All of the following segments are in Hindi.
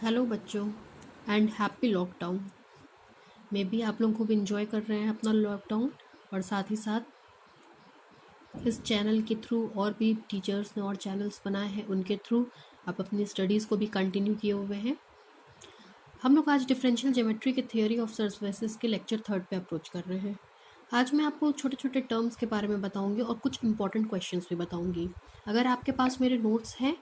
हेलो बच्चों and happy lockdown. May be आप लोग खूब इन्जॉय कर रहे हैं अपना लॉकडाउन, और साथ ही साथ इस चैनल के थ्रू और भी टीचर्स ने और चैनल्स बनाए हैं, उनके थ्रू आप अपनी स्टडीज़ को भी कंटिन्यू किए हुए हैं। हम लोग आज डिफरेंशियल ज्योमेट्री के थियोरी ऑफ सर्फेसेस के लेक्चर 3 पे अप्रोच कर रहे हैं। आज मैं आपको छोटे छोटे टर्म्स के बारे में बताऊंगी और कुछ इंपॉर्टेंट क्वेश्चंस भी बताऊंगी। अगर आपके पास मेरे नोट्स हैं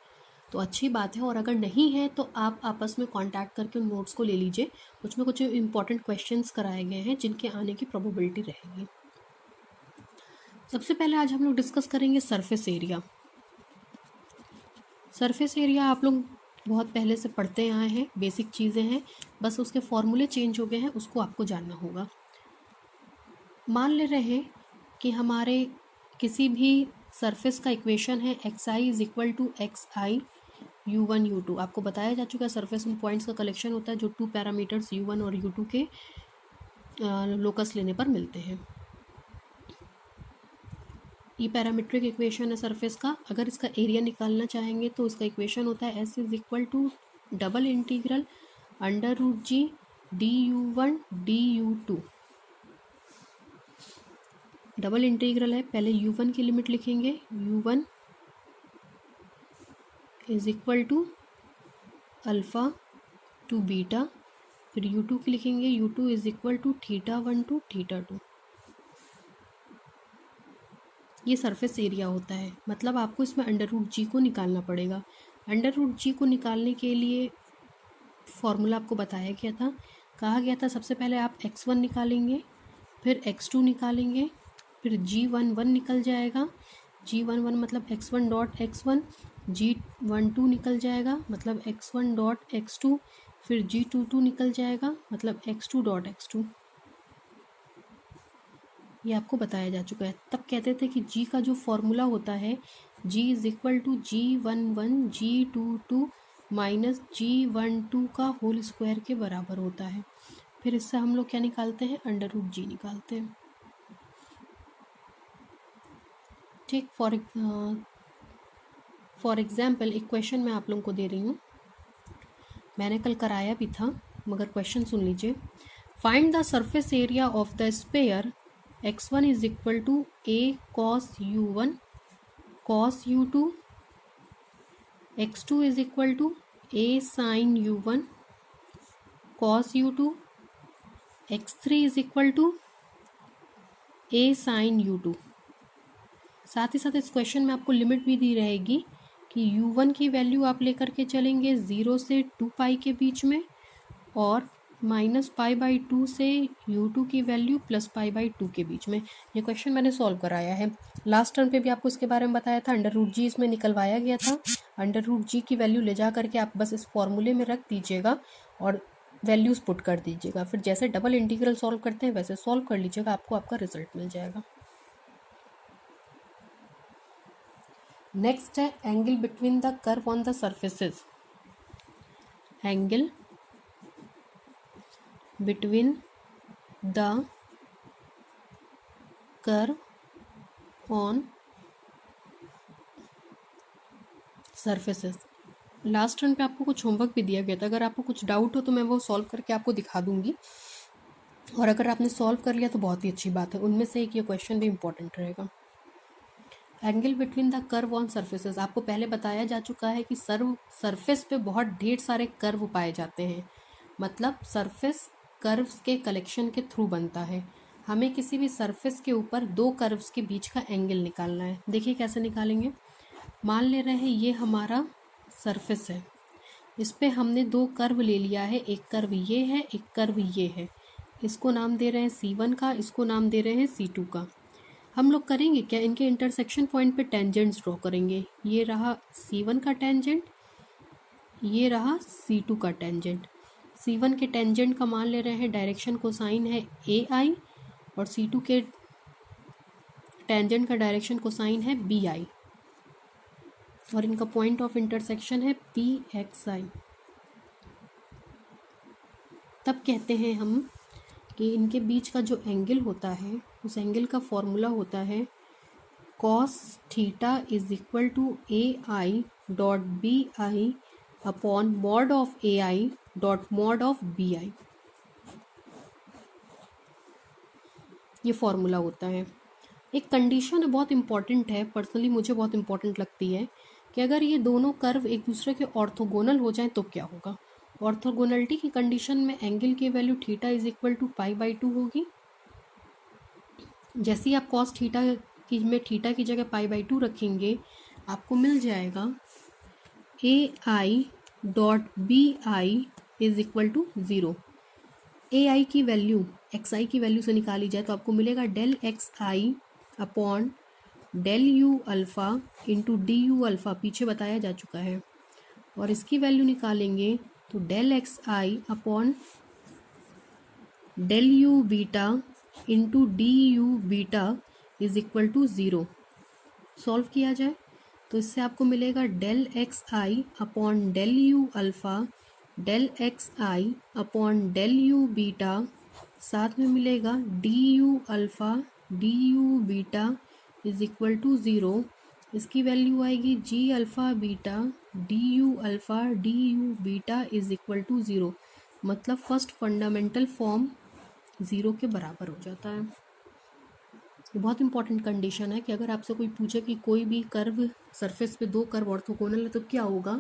तो अच्छी बात है, और अगर नहीं है तो आप आपस में कांटेक्ट करके उन नोट्स को ले लीजिए। उसमें कुछ इंपॉर्टेंट क्वेश्चंस कराए गए हैं जिनके आने की प्रोबेबिलिटी रहेगी। सबसे पहले आज हम लोग डिस्कस करेंगे सरफेस एरिया। सरफेस एरिया आप लोग बहुत पहले से पढ़ते आए हैं, बेसिक चीज़ें हैं, बस उसके फॉर्मूले चेंज हो गए हैं, उसको आपको जानना होगा। मान ले रहे हैं कि हमारे किसी भी सरफेस का इक्वेशन है xi is equal to xi u1 u2। आपको बताया जा चुका है सरफेस उन पॉइंट्स का कलेक्शन होता है जो 2 पैरामीटर्स u1 और u2 के लोकस लेने पर मिलते हैं। ये पैरामीट्रिक इक्वेशन है सरफेस का। अगर इसका एरिया निकालना चाहेंगे तो इसका इक्वेशन होता है s is equal to double integral under root G D u1 D u2। Double integral है, पहले u1 की लिमिट लिखेंगे, u1 is equal to alpha to beta, फिर u2 की लिखेंगे, u2 is equal to θ1 to θ2। ये सरफेस एरिया होता है। मतलब आपको इसमें अंडर रूट जी को निकालना पड़ेगा। अंडर रूट जी को निकालने के लिए फॉर्मूला आपको बताया गया था, कहा गया था सबसे पहले आप x1 निकालेंगे, फिर x2 निकालेंगे, फिर g11 निकल जाएगा, g11 मतलब x1 डॉट x1, g12 निकल जाएगा मतलब x1 डॉट x2, फिर g22 निकल जाएगा मतलब x2 डॉट x2। ये आपको बताया जा चुका है। तब कहते थे कि g का जो फॉर्मूला होता है g is equal to g11 g22 minus g12 का होल स्क्वायर के बराबर होता है। फिर इससे हम लोग क्या निकालते हैं, अंडर रूट जी निकालते हैं। ठीक, फॉर एग्जाम्पल एक क्वेश्चन मैं आप लोगों को दे रही हूँ, मैंने कल कराया भी था मगर क्वेश्चन सुन लीजिए। Find the surface area of the sphere x1 is equal to a cos u1 cos u2, x2 is equal to a sin u1 cos u2, x3 is equal to a sin u2। साथ ही साथ इस क्वेश्चन में आपको लिमिट भी दी रहेगी कि u1 की वैल्यू आप लेकर के चलेंगे 0 से 2 पाई के बीच में, और -π/2 से u2 की वैल्यू +π/2 के बीच में। ये क्वेश्चन मैंने सॉल्व कराया है। लास्ट टर्म पे भी आपको इसके बारे में बताया था। अंडर रूट जी इसमें निकलवाया गया था। अंडर रूट जी की वैल्यू ले जा करके आप बस इस फॉर्मूले में रख दीजिएगा और वैल्यूज पुट कर दीजिएगा। फिर जैसे डबल इंटीग्रल सॉल्व करते हैं वैसे सॉल्व कर लीजिएगा, आपको आपका रिजल्ट मिल जाएगा। नेक्स्ट है angle between the curve on the surfaces. Angle between the curve on surfaces। Last turn पे आपको कुछ होमवर्क भी दिया गया था, अगर आपको कुछ डाउट हो तो मैं वो सॉल्व करके आपको दिखा दूंगी, और अगर आपने सॉल्व कर लिया तो बहुत ही अच्छी बात है। उनमें से एक ये क्वेश्चन भी इंपॉर्टेंट रहेगा। Angle between the curve on surfaces, आपको पहले बताया जा चुका है कि सरफेस पे बहुत ढेर सारे कर्व पाए जाते हैं। मतलब सरफेस कर्व्स के कलेक्शन के थ्रू बनता है। हमें किसी भी सरफेस के ऊपर दो कर्व्स के बीच का एंगल निकालना है। देखिए कैसे निकालेंगे। मान ले रहे हैं ये हमारा सरफेस है, इस पे हमने दो कर्व ले लिया है, एक कर्व ये है, एक कर्व ये है। इसको नाम दे रहे हैं C1 का, इसको नाम दे रहे हैं C2 का। हम लोग करेंगे क्या, इनके इंटरसेक्शन पॉइंट पे टेंजेंट्स ड्रॉ करेंगे। ये रहा C1 का टेंजेंट, ये रहा C2 का टेंजेंट। C1 के टेंजेंट का मान ले रहे हैं डायरेक्शन कोसाइन है AI, और C2 के टेंजेंट का डायरेक्शन कोसाइन है BI, और इनका पॉइंट ऑफ इंटरसेक्शन है PXI। तब कहते हैं हम कि इनके बीच का जो एंगल होता है उस एंगल का फॉर्मूला होता है cos theta is equal to AI dot BI upon mod of A I dot mod of B I. ये फॉर्मूला होता है। एक कंडीशन बहुत इंपॉर्टेंट है, पर्सनली मुझे बहुत इंपॉर्टेंट लगती है, कि अगर ये दोनों कर्व एक दूसरे के ऑर्थोगोनल हो जाएं तो क्या होगा। ऑर्थोगोनलिटी की कंडीशन में एंगल की value theta is equal to π/2 होगी। जैसे ही आप कॉस थीटा की में थीटा की जगह π/2 रखेंगे, आपको मिल जाएगा AI dot BI is equal to 0। AI की वैल्यू XI की वैल्यू से निकाली जाए तो आपको मिलेगा del XI upon del U alpha into D U alpha, पीछे बताया जा चुका है। और इसकी वैल्यू निकालेंगे तो del XI upon del U beta into D U beta is equal to 0। Solve किया जाए तो इससे आपको मिलेगा del XI upon del U alpha del XI upon del U beta, साथ में मिलेगा D U alpha D U beta is equal to 0। इसकी वैल्यू आएगी G alpha beta D U alpha D U beta is equal to 0। मतलब फर्स्ट फंडामेंटल फॉर्म 0 के बराबर हो जाता है। ये बहुत इंपॉर्टेंट कंडीशन है कि अगर आपसे कोई पूछे कि कोई भी कर्व सरफेस पे दो कर्व ऑर्थोगोनल है तो क्या होगा,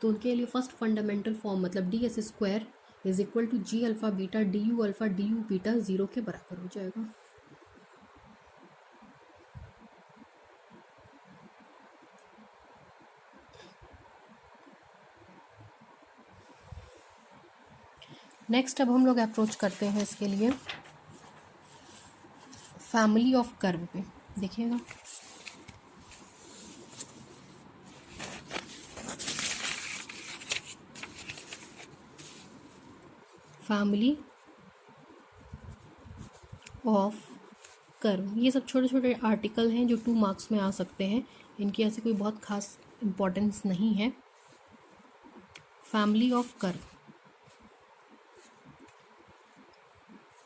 तो उनके लिए फर्स्ट फंडामेंटल फॉर्म मतलब ds² is equal to G alpha beta D U alpha D U beta 0 के बराबर हो जाएगा। नेक्स्ट अब हम लोग अप्रोच करते हैं इसके लिए फैमिली ऑफ कर्व पे। देखिएगा फैमिली ऑफ कर्व, ये सब छोटे छोटे आर्टिकल हैं जो 2 मार्क्स में आ सकते हैं, इनकी ऐसे कोई बहुत खास इम्पोर्टेंस नहीं है। फैमिली ऑफ कर्व,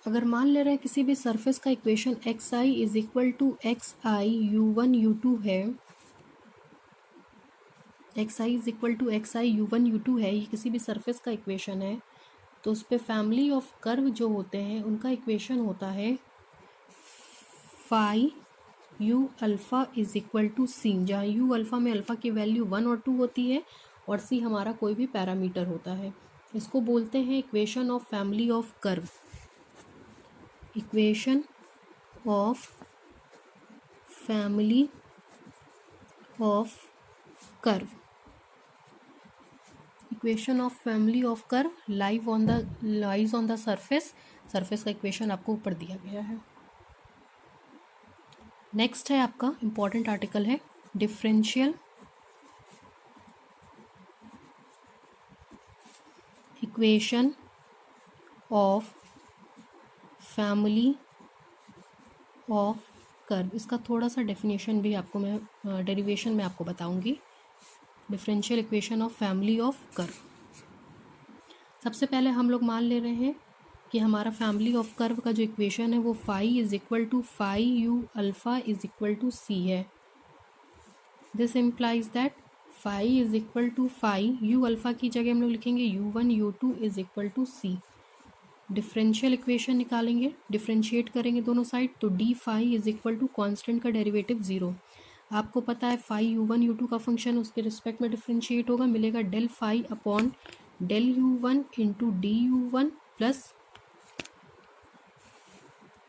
अगर मान ले रहे हैं किसी भी सरफेस का equation XI is equal to XI U1 U2 है, XI is equal to XI U1 U2 है, ये किसी भी सरफेस का इक्वेशन है, तो उस पर फैमिली ऑफ कर्व जो होते हैं उनका इक्वेशन होता है phi U alpha is equal to C, जहाँ यू अल्फ़ा में अल्फ़ा की वैल्यू 1 और 2 होती है और सी हमारा कोई भी पैरामीटर होता है। इसको बोलते हैं equation of family of curve. Equation of family of curve, equation of family of curve lies on the surface का इक्वेशन आपको ऊपर दिया गया है। नेक्स्ट है आपका इंपॉर्टेंट आर्टिकल है differential equation of family of curve. इसका थोड़ा सा डेफिनेशन भी आपको मैं डेरिवेशन में आपको बताऊंगी। Differential equation of family of curve, सबसे पहले हम लोग मान ले रहे हैं कि हमारा फैमिली ऑफ कर्व का जो इक्वेशन है वो phi is equal to phi U alpha is equal to C है। This implies that phi is equal to phi U alpha की जगह हम लोग लिखेंगे U1 U2 is equal to C. Differential equation निकालेंगे, डिफरेंशिएट करेंगे दोनों साइड, तो D phi is equal to constant का डेरिवेटिव 0। आपको पता है फाई U1 U2 का फंक्शन उसके रिस्पेक्ट में डिफरेंशिएट होगा, मिलेगा del phi upon del U1 into D U1 plus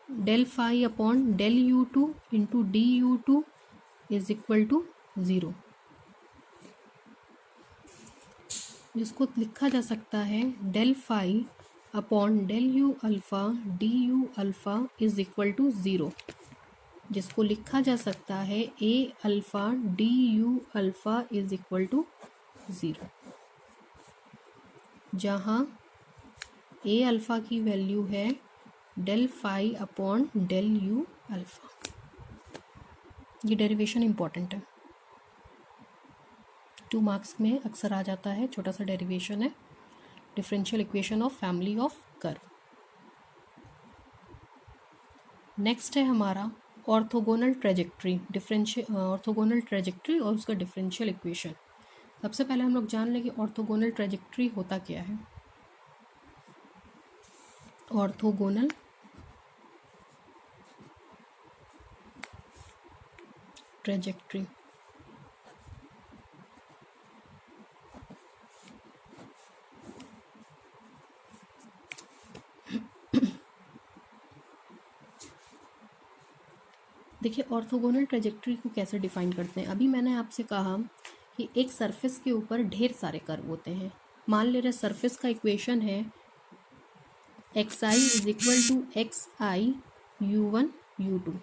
del phi upon del U2 into D U2 is equal to 0, जिसको लिखा जा सकता है del phi upon del U alpha D U alpha is equal to 0, जिसको लिखा जा सकता है A alpha D U alpha is equal to 0, जहाँ ए अल्फ़ा की वैल्यू है del phi upon del U alpha. ये डेरिवेशन इम्पॉर्टेंट है, 2 मार्क्स में अक्सर आ जाता है, छोटा सा डेरिवेशन है। Differential equation of family of curve. Next है हमारा ऑर्थोगोनल ट्रेजेक्ट्री, ऑर्थोगोनल ट्रेजेक्ट्री और उसका डिफरेंशियल इक्वेशन। सबसे पहले हम लोग जान लें कि ऑर्थोगोनल ट्रेजेक्ट्री होता क्या है। ऑर्थोगोनल ट्रेजेक्ट्री देखिए, ऑर्थोगोनल ट्रेजेक्ट्री को कैसे डिफाइन करते हैं। अभी मैंने आपसे कहा कि एक सरफेस के ऊपर ढेर सारे कर्व होते हैं। मान ले रहे सरफेस का इक्वेशन है xi is equal to xi u1 u2।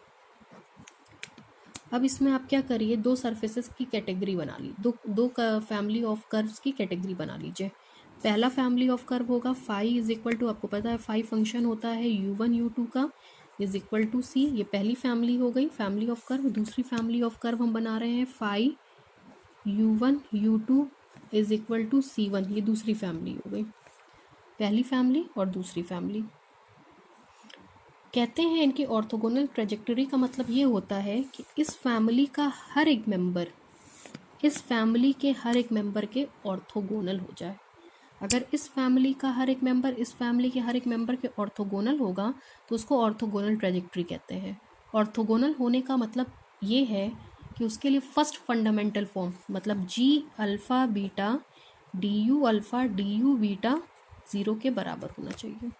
अब इसमें आप क्या करिए, दो सरफेसेस की कैटेगरी बना ली, दो फैमिली ऑफ कर्व्स की कैटेगरी बना लीजिए। पहला फैमिली ऑफ कर्व होगा फाई इज इक्वल टू, आपको पता है फाई फंक्शन होता है u1 u2 का, इज इक्वल टू सी। ये पहली फैमिली हो गई, फैमिली ऑफ कर्व। दूसरी फैमिली ऑफ कर्व हम बना रहे हैं phi u1 u2 is equal to c1। ये दूसरी फैमिली हो गई, पहली फैमिली और दूसरी फैमिली। कहते हैं इनकी ऑर्थोगोनल ट्रेजेक्टरी का मतलब ये होता है कि इस फैमिली का हर एक मेंबर इस फैमिली के हर एक मेंबर के ऑर्थोगोनल हो जाए। अगर इस फैमिली का हर एक मेंबर इस फैमिली के हर एक मेंबर के ऑर्थोगोनल होगा तो उसको ऑर्थोगोनल ट्रेजेक्टरी कहते हैं। ऑर्थोगोनल होने का मतलब ये है कि उसके लिए फर्स्ट फंडामेंटल फॉर्म मतलब G alpha beta D U alpha D U beta 0 के बराबर होना चाहिए,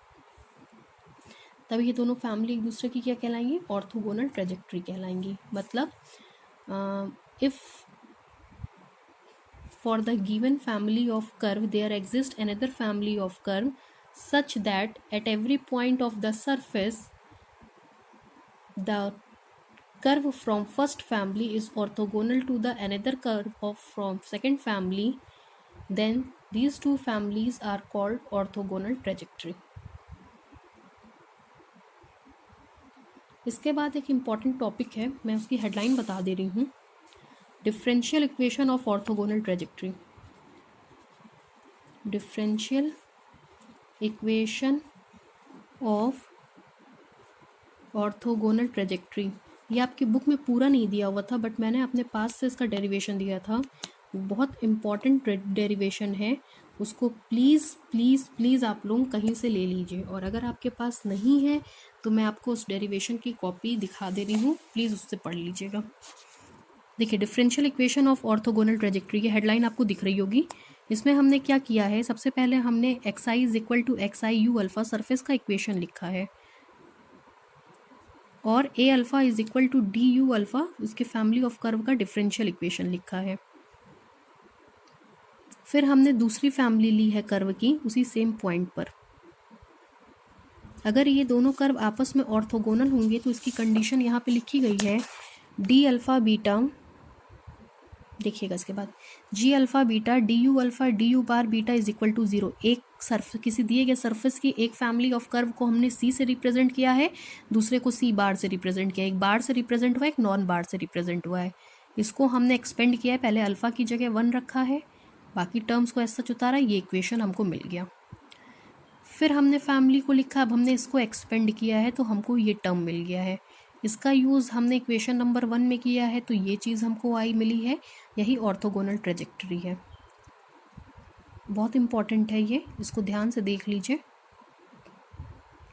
तब ये दोनों फैमिली एक दूसरे की क्या कहलाएंगी, ऑर्थोगोनल ट्रेजेक्टरी कहलाएंगी। मतलब if for the given family of curve there exists another family of curve such that at every point of the surface the curve from first family is orthogonal to the another curve from second family, then these two families are called orthogonal trajectory। इसके बाद एक इम्पॉर्टेंट टॉपिक है, मैं उसकी हेडलाइन बता दे रही हूँ, differential equation of orthogonal trajectory. Differential equation of orthogonal trajectory. ये आपकी बुक में पूरा नहीं दिया हुआ था बट मैंने अपने पास से इसका डेरिवेशन दिया था, बहुत इम्पॉर्टेंट डेरिवेशन है, उसको प्लीज़ प्लीज़ प्लीज़ आप लोग कहीं से ले लीजिए। और अगर आपके पास नहीं है तो मैं आपको उस डेरिवेशन की कॉपी दिखा दे रही हूँ, प्लीज़ उससे पढ़ लीजिएगा। देखिए, differential equation of orthogonal trajectory की हेडलाइन आपको दिख रही होगी। इसमें हमने क्या किया है, सबसे पहले हमने X I is equal to X I U alpha surface का इक्वेशन लिखा है और A alpha is equal to D U alpha उसके फैमिली ऑफ कर्व का डिफरेंशियल इक्वेशन लिखा है। फिर हमने दूसरी फैमिली ली है कर्व की उसी सेम पॉइंट पर। अगर ये दोनों कर्व आपस में ऑर्थोगोनल होंगे तो इसकी कंडीशन यहाँ पे लिखी गई है, डी अल्फ़ा बीटा, देखिएगा इसके बाद G alpha beta D U alpha D U बार बीटा इज इक्वल टू 0। एक किसी दिए गए सरफेस की एक फैमिली ऑफ कर्व को हमने सी से रिप्रेजेंट किया है, दूसरे को सी बार से रिप्रेजेंट किया, एक बार से रिप्रेजेंट हुआ, एक नॉन बार से रिप्रेजेंट हुआ है। इसको हमने एक्सपेंड किया है, पहले अल्फ़ा की जगह 1 रखा है, बाकी टर्म्स को ऐसा उतारा, ये इक्वेशन हमको मिल गया। फिर हमने फैमिली को लिखा, अब हमने इसको एक्सपेंड किया है तो हमको ये टर्म मिल गया है। इसका यूज़ हमने इक्वेशन नंबर 1 में किया है तो ये चीज़ हमको आई मिली है, यही ऑर्थोगोनल ट्रेजेक्टरी है। बहुत इम्पॉर्टेंट है ये, इसको ध्यान से देख लीजिए,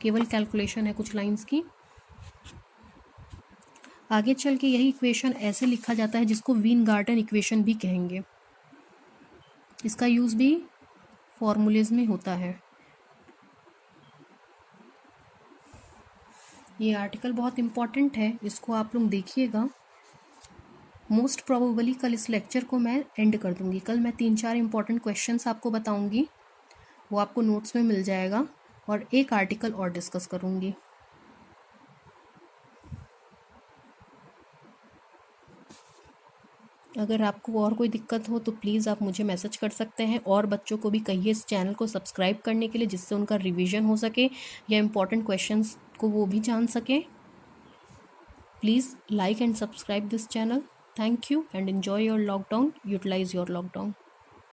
केवल कैलकुलेशन है कुछ लाइंस की। आगे चल के यही इक्वेशन ऐसे लिखा जाता है जिसको वीनगार्टन इक्वेशन भी कहेंगे, इसका यूज़ भी फॉर्मूलेज में होता है। ये आर्टिकल बहुत इम्पॉर्टेंट है, इसको आप लोग देखिएगा। मोस्ट प्रोबेबली कल इस लेक्चर को मैं एंड कर दूंगी, कल मैं 3-4 इम्पॉर्टेंट क्वेश्चंस आपको बताऊंगी, वो आपको नोट्स में मिल जाएगा, और एक आर्टिकल और डिस्कस करूंगी। अगर आपको और कोई दिक्कत हो तो प्लीज़ आप मुझे मैसेज कर सकते हैं, और बच्चों को भी कहिए इस चैनल को सब्सक्राइब करने के लिए, जिससे उनका रिवीजन हो सके या इम्पॉर्टेंट क्वेश्चंस को वो भी जान सकें। Please like and subscribe this channel. Thank you and enjoy your lockdown. Utilize your lockdown.